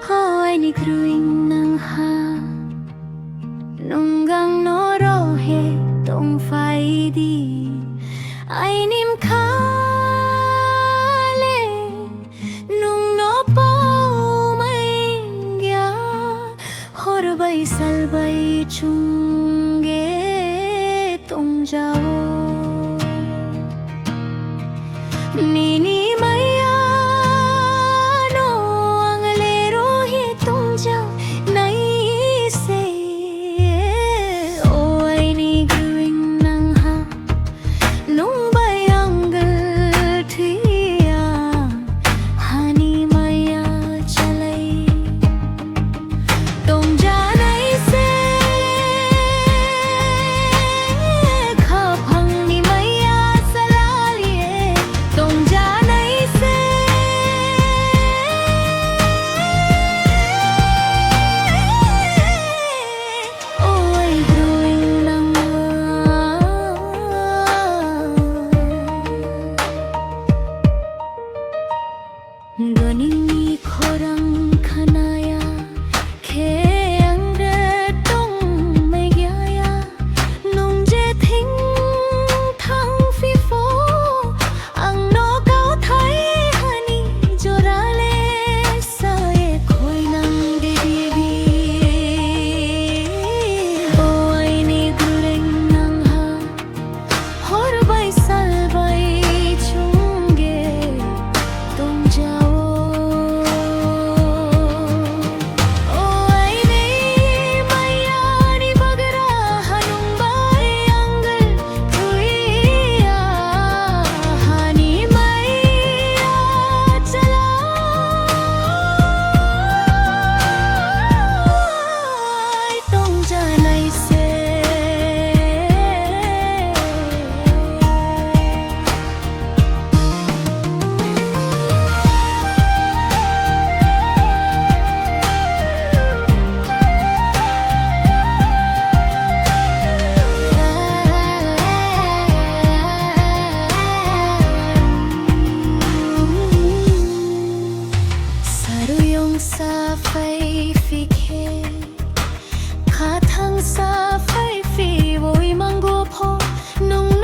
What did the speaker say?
Hoài ni kruing nang ha nung gang no rohe tong phai đi ai nim khale nung no pau mai gya hor bai sal bai chunge tum jao nini Ganini khorang khanaya khe angre tong mai gyaya nung je thing thang phi fo ang no cao thai hani jorale sae khoi nang de bi o ai ni gureng nang ha hor bai sal bai chunge tum ja sa phai phi khe kha thang sa phai phi voi mang go pho nung